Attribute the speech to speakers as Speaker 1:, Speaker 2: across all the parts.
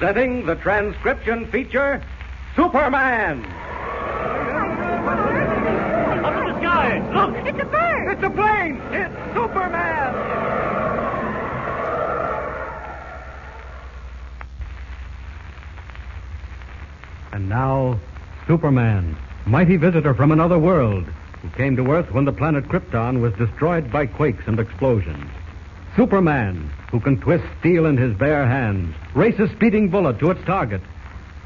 Speaker 1: Presenting the transcription feature, Superman.
Speaker 2: Up in the sky! Look!
Speaker 3: It's a bird!
Speaker 1: It's a plane! It's Superman! And now, Superman, mighty visitor from another world, who came to Earth when the planet Krypton was destroyed by quakes and explosions. Superman, who can twist steel in his bare hands, race a speeding bullet to its target,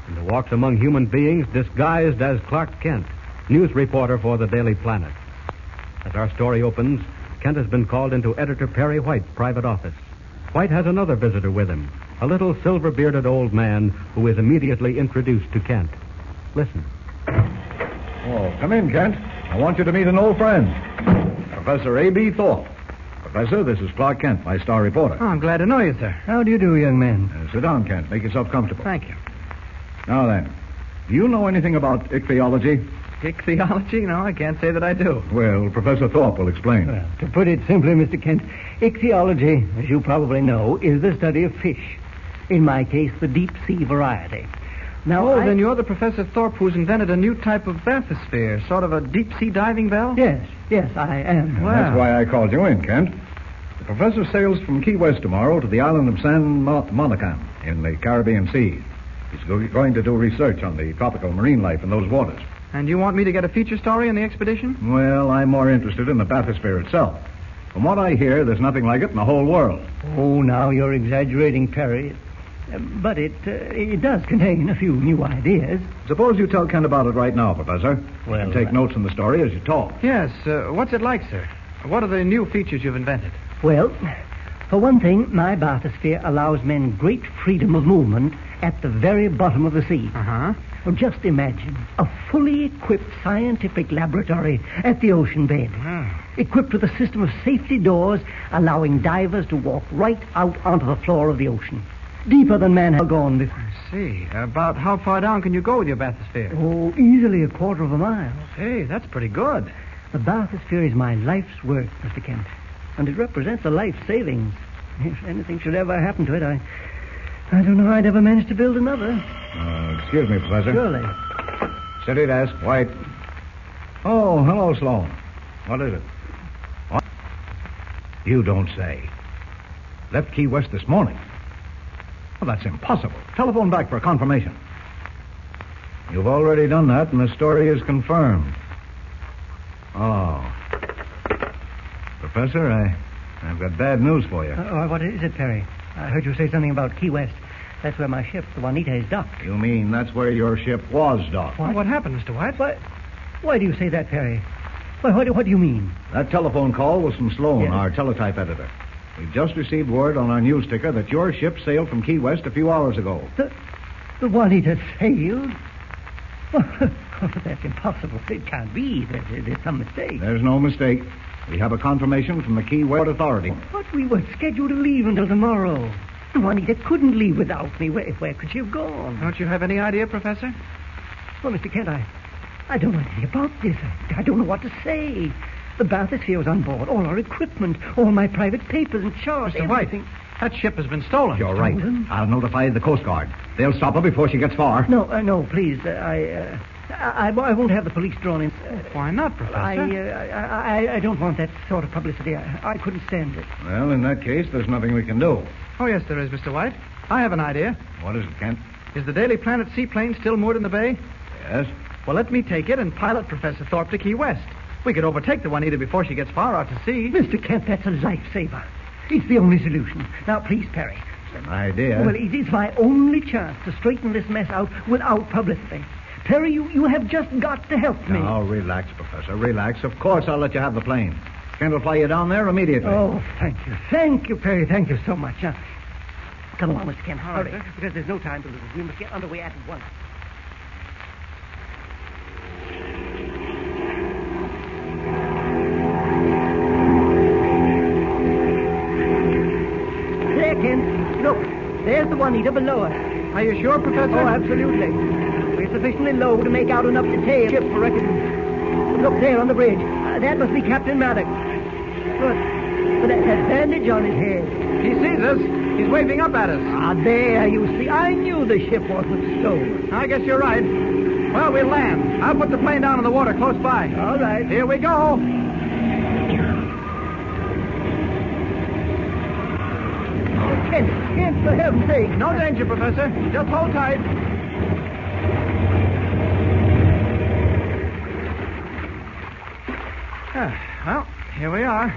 Speaker 1: and who walks among human beings disguised as Clark Kent, news reporter for the Daily Planet. As our story opens, Kent has been called into Editor Perry White's private office. White has another visitor with him, a little silver-bearded old man who is immediately introduced to Kent. Listen.
Speaker 4: Oh, come in, Kent. I want you to meet an old friend, Professor A.B. Thorpe. Professor, this is Clark Kent, my star reporter.
Speaker 5: Oh, I'm glad to know you, sir. How do you do, young man?
Speaker 4: Sit down, Kent. Make yourself comfortable.
Speaker 5: Thank you.
Speaker 4: Now then, do you know anything about ichthyology?
Speaker 5: Ichthyology? No, I can't say that I do.
Speaker 4: Well, Professor Thorpe will explain.
Speaker 6: Well, to put it simply, Mr. Kent, ichthyology, as you probably know, is the study of fish. In my case, the deep-sea variety. Now,
Speaker 5: then you're the Professor Thorpe who's invented a new type of bathysphere, sort of a deep-sea diving bell?
Speaker 6: Yes, I am.
Speaker 4: Well, that's why I called you in, Kent. The professor sails from Key West tomorrow to the island of San Monacan in the Caribbean Sea. He's going to do research on the tropical marine life in those waters.
Speaker 5: And you want me to get a feature story on the expedition?
Speaker 4: Well, I'm more interested in the bathysphere itself. From what I hear, there's nothing like it in the whole world.
Speaker 6: Oh, now you're exaggerating, Perry. But it does contain a few new ideas.
Speaker 4: Suppose you tell Kent about it right now, Professor.
Speaker 6: Well,
Speaker 4: and take notes in the story as you talk.
Speaker 5: Yes. What's it like, sir? What are the new features you've invented?
Speaker 6: Well, for one thing, my bathysphere allows men great freedom of movement at the very bottom of the sea.
Speaker 5: Uh-huh.
Speaker 6: Well, just imagine a fully equipped scientific laboratory at the ocean bed.
Speaker 5: Wow.
Speaker 6: Equipped with a system of safety doors allowing divers to walk right out onto the floor of the ocean. Deeper than man has gone before.
Speaker 5: I see. About how far down can you go with your bathysphere?
Speaker 6: Oh, easily a quarter of a mile.
Speaker 5: Hey, that's pretty good.
Speaker 6: The bathysphere is my life's work, Mr. Kent. And it represents a life savings. If anything should ever happen to it, I don't know how I'd ever manage to build another.
Speaker 4: Excuse me, Professor.
Speaker 6: Surely.
Speaker 4: Steady desk, White. Oh, hello, Sloan. What is it? What? You don't say. Left Key West this morning. Well, that's impossible. Telephone back for confirmation. You've already done that, and the story is confirmed. Oh. Professor, I've got bad news for you.
Speaker 6: What is it, Perry? I heard you say something about Key West. That's where my ship, the Juanita, is docked.
Speaker 4: You mean that's where your ship was docked?
Speaker 5: What happened, Mr. White?
Speaker 6: Why do you say that, Perry? What do you mean?
Speaker 4: That telephone call was from Sloan,
Speaker 6: Yes.
Speaker 4: our teletype editor. We've just received word on our news ticker that your ship sailed from Key West a few hours ago.
Speaker 6: The Juanita sailed? Oh, that's impossible. It can't be. There's some mistake.
Speaker 4: There's no mistake. We have a confirmation from the Key West Authority.
Speaker 6: But we were scheduled to leave until tomorrow. The Juanita couldn't leave without me. Where could she have gone?
Speaker 5: Don't you have any idea, Professor?
Speaker 6: Well, Mr. Kent, I don't know anything about this. I don't know what to say. The bathysphere was on board. All our equipment, all my private papers and charts.
Speaker 5: Mr. White, that ship has been stolen.
Speaker 4: You're right. I'll notify the Coast Guard. They'll stop her before she gets far.
Speaker 6: No, please. I won't have the police drawn in.
Speaker 5: Why not, Professor?
Speaker 6: I don't want that sort of publicity. I couldn't stand it.
Speaker 4: Well, in that case, there's nothing we can do.
Speaker 5: Oh, yes, there is, Mr. White. I have an idea.
Speaker 4: What is it, Kent?
Speaker 5: Is the Daily Planet seaplane still moored in the bay?
Speaker 4: Yes.
Speaker 5: Well, let me take it and pilot Professor Thorpe to Key West. We could overtake the Juanita before she gets far out to sea.
Speaker 6: Mr. Kent, that's a lifesaver. It's the only solution. Now, please, Perry.
Speaker 4: It's an idea.
Speaker 6: Well, it's my only chance to straighten this mess out without publicity. Perry, you have just got to help me.
Speaker 4: Now, relax, Professor. Relax. Of course I'll let you have the plane. Kent will fly you down there immediately.
Speaker 6: Oh, thank you. Thank you, Perry. Thank you so much. Now, come along, Mr. Kent.
Speaker 5: All right,
Speaker 6: Hurry, because there's no time to lose. We must get underway at once. There, Kent. Look, there's the Juanita below us.
Speaker 5: Are you sure, Professor?
Speaker 6: Oh, absolutely. We're sufficiently low to make out enough to tail ship for reckoning. Look there on the bridge. That must be Captain Maddox. Look, with that bandage on his head.
Speaker 5: He sees us. He's waving up at us.
Speaker 6: Ah, there, you see. I knew the ship wasn't stolen.
Speaker 5: I guess you're right. Well, we'll land. I'll put the plane down in the water close by.
Speaker 6: All right.
Speaker 5: Here we go.
Speaker 6: Kent, for heaven's sake.
Speaker 5: No danger, Professor. Just hold tight. Well, here we are.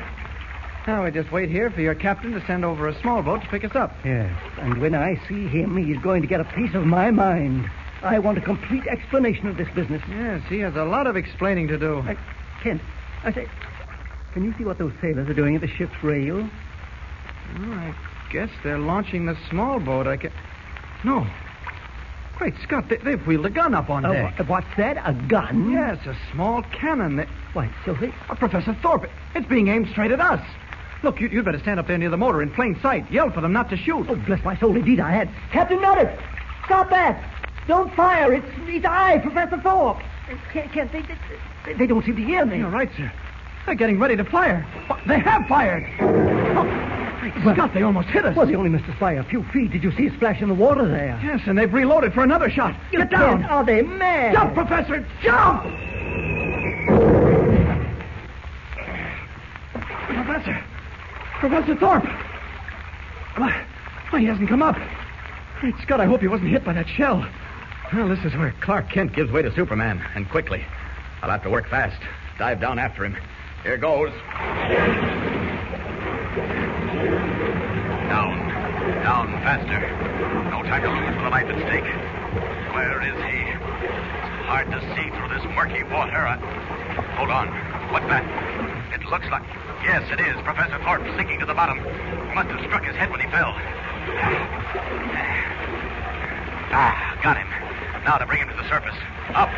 Speaker 5: Now we just wait here for your captain to send over a small boat to pick us up.
Speaker 6: Yes, and when I see him, he's going to get a piece of my mind. I want a complete explanation of this business.
Speaker 5: Yes, he has a lot of explaining to do.
Speaker 6: Kent, I say, can you see what those sailors are doing at the ship's rail?
Speaker 5: Well, I guess they're launching the small boat. No. Great Scott, they've wheeled a gun up on deck.
Speaker 6: What's that? A gun?
Speaker 5: Yes, a small cannon.
Speaker 6: Why, Silver?
Speaker 5: Professor Thorpe, it's being aimed straight at us. Look, you'd better stand up there near the motor in plain sight. Yell for them not to shoot.
Speaker 6: Oh, bless my soul, indeed I had. Captain Maddox, stop that. Don't fire. It's I, Professor Thorpe. Kent, they don't seem to hear me.
Speaker 5: You're right, sir. They're getting ready to fire. They have fired. Oh, Scott, they almost hit us.
Speaker 6: Well, they only missed us by a few feet. Did you see a splash in the water there?
Speaker 5: Yes, and they've reloaded for another shot. Get down.
Speaker 6: Are they mad?
Speaker 5: Jump, Professor, jump! Professor Thorpe. Why, he hasn't come up. Great Scott, I hope he wasn't hit by that shell. Well, this is where Clark Kent gives way to Superman, and quickly. I'll have to work fast. Dive down after him. Here goes. Down, faster. No time to lose with a life at stake. Where is he? It's hard to see through this murky water. Hold on. What's that? It looks like... Yes, it is. Professor Thorpe sinking to the bottom. He must have struck his head when he fell. Got him. Now to bring him to the surface. Up.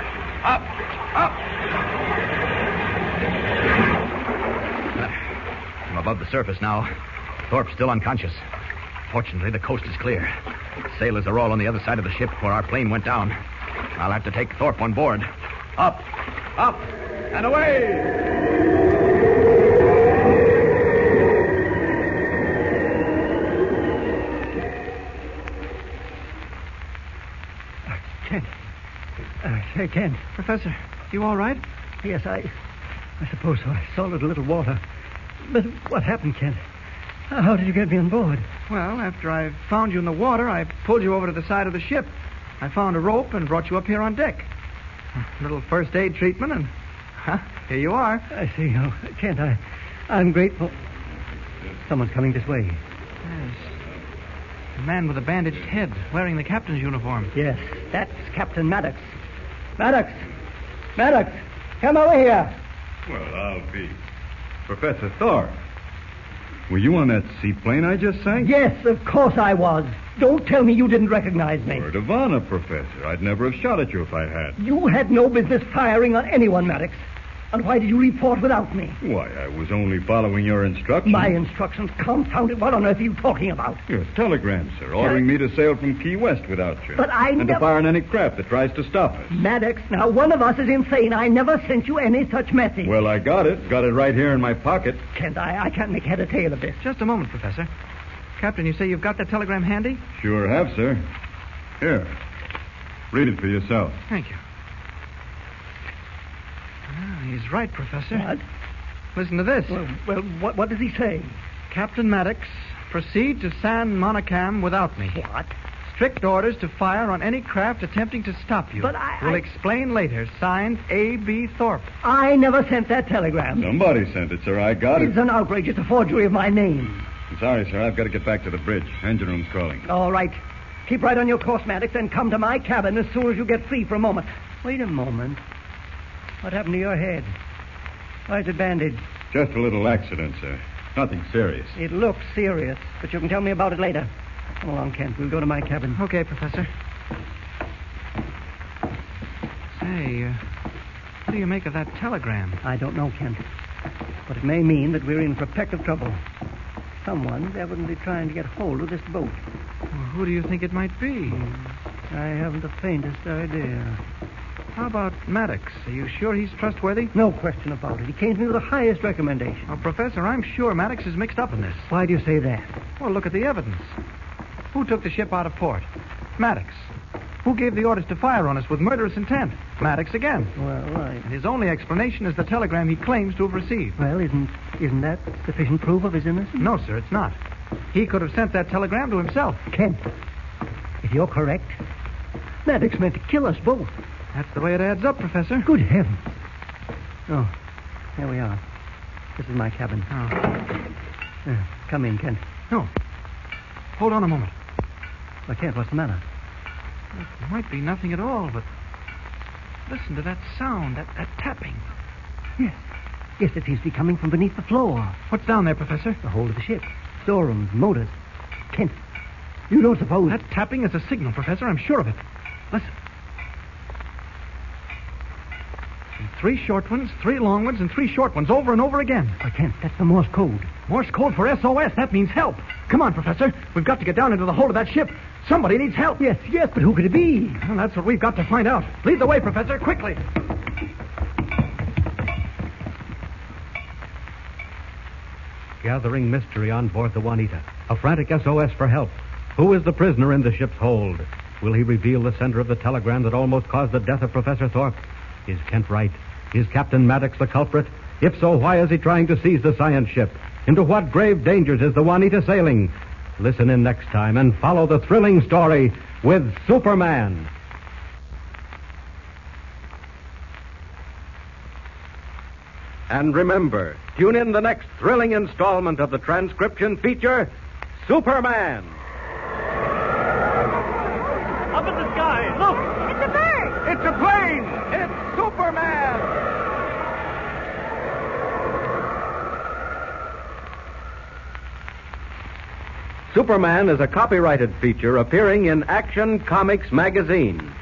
Speaker 5: I'm above the surface now. Thorpe's still unconscious. Fortunately, the coast is clear. Sailors are all on the other side of the ship where our plane went down. I'll have to take Thorpe on board. Up, and away!
Speaker 6: Kent.
Speaker 5: Professor, you all right?
Speaker 6: Yes, I suppose so. I saw a little water. But what happened, Kent? How did you get me on board?
Speaker 5: Well, after I found you in the water, I pulled you over to the side of the ship. I found a rope and brought you up here on deck. A little first aid treatment, and here you are.
Speaker 6: I see. Oh, Kent, I'm grateful. Someone's coming this way.
Speaker 5: Yes. A man with a bandaged head, wearing the captain's uniform.
Speaker 6: Yes, that's Captain Maddox. Maddox, come over here.
Speaker 3: Well, I'll be. Professor Thorpe. Were you on that seaplane I just sank?
Speaker 6: Yes, of course I was. Don't tell me you didn't recognize me.
Speaker 3: Word of honor, Professor. I'd never have shot at you if I had.
Speaker 6: You had no business firing on anyone, Maddox. And why did you report without me?
Speaker 3: Why, I was only following your instructions.
Speaker 6: My instructions? Confound it. What on earth are you talking about?
Speaker 3: Your telegram, sir, ordering me to sail from Key West without you.
Speaker 6: But I
Speaker 3: And to fire on any craft that tries to stop us.
Speaker 6: Maddox, now one of us is insane. I never sent you any such message.
Speaker 3: Well, I got it. Got it right here in my pocket.
Speaker 6: Kent, I can't make head or tail of this.
Speaker 5: Just a moment, Professor. Captain, you say you've got that telegram handy?
Speaker 3: Sure have, sir. Here. Read it for yourself.
Speaker 5: Thank you. He's right, Professor.
Speaker 6: What?
Speaker 5: Listen to this.
Speaker 6: Well, what does he say?
Speaker 5: Captain Maddox, proceed to San Monicam without me.
Speaker 6: What?
Speaker 5: Strict orders to fire on any craft attempting to stop you.
Speaker 6: But
Speaker 5: We'll explain later. Signed, A.B. Thorpe.
Speaker 6: I never sent that telegram.
Speaker 3: Somebody sent it, sir. I got it.
Speaker 6: It's an outrage. It's a forgery of my name.
Speaker 3: I'm sorry, sir. I've got to get back to the bridge. Engine room's calling.
Speaker 6: All right. Keep right on your course, Maddox, and come to my cabin as soon as you get free for a moment. Wait a moment. What happened to your head? Why is it bandaged?
Speaker 3: Just a little accident, sir. Nothing serious.
Speaker 6: It looks serious, but you can tell me about it later. Come along, Kent. We'll go to my cabin.
Speaker 5: Okay, Professor. Say, what do you make of that telegram?
Speaker 6: I don't know, Kent. But it may mean that we're in perspective trouble. Someone's evidently trying to get hold of this boat.
Speaker 5: Well, who do you think it might be?
Speaker 6: I haven't the faintest idea.
Speaker 7: How about Maddox? Are you sure he's trustworthy?
Speaker 6: No question about it. He came to me with the highest recommendation.
Speaker 7: Well, Professor, I'm sure Maddox is mixed up in this.
Speaker 6: Why do you say that?
Speaker 7: Well, look at the evidence. Who took the ship out of port? Maddox. Who gave the orders to fire on us with murderous intent? Maddox again.
Speaker 6: Well,
Speaker 7: And his only explanation is the telegram he claims to have received.
Speaker 6: Well, isn't that sufficient proof of his innocence?
Speaker 7: No, sir, it's not. He could have sent that telegram to himself.
Speaker 6: Kent, if you're correct, Maddox meant to kill us both.
Speaker 7: That's the way it adds up, Professor.
Speaker 6: Good heavens. Oh, there we are. This is my cabin.
Speaker 7: Oh.
Speaker 6: Come in, Kent.
Speaker 7: No. Hold on a moment.
Speaker 6: Well, Kent, what's the matter?
Speaker 7: It might be nothing at all, but listen to that sound, that tapping.
Speaker 6: Yes. Yes, it seems to be coming from beneath the floor.
Speaker 7: What's down there, Professor?
Speaker 6: The hold of the ship. Storerooms, motors. Kent, you don't suppose...
Speaker 7: That tapping is a signal, Professor. I'm sure of it. Listen. And 3 short ones, 3 long ones, and 3 short ones over and over again.
Speaker 6: Why, Kent, that's the Morse code.
Speaker 7: Morse code for SOS. That means help. Come on, Professor. We've got to get down into the hold of that ship. Somebody needs help.
Speaker 6: Yes, but who could it be?
Speaker 7: Well, that's what we've got to find out. Lead the way, Professor, quickly.
Speaker 1: Gathering mystery on board the Juanita. A frantic SOS for help. Who is the prisoner in the ship's hold? Will he reveal the sender of the telegram that almost caused the death of Professor Thorpe? Is Kent right? Is Captain Maddox the culprit? If so, why is he trying to seize the science ship? Into what grave dangers is the Juanita sailing? Listen in next time and follow the thrilling story with Superman. And remember, tune in the next thrilling installment of the transcription feature, Superman.
Speaker 2: Up in the sky. Look.
Speaker 8: It's a bird.
Speaker 7: It's a plane. It's Superman.
Speaker 1: Superman is a copyrighted feature appearing in Action Comics magazine.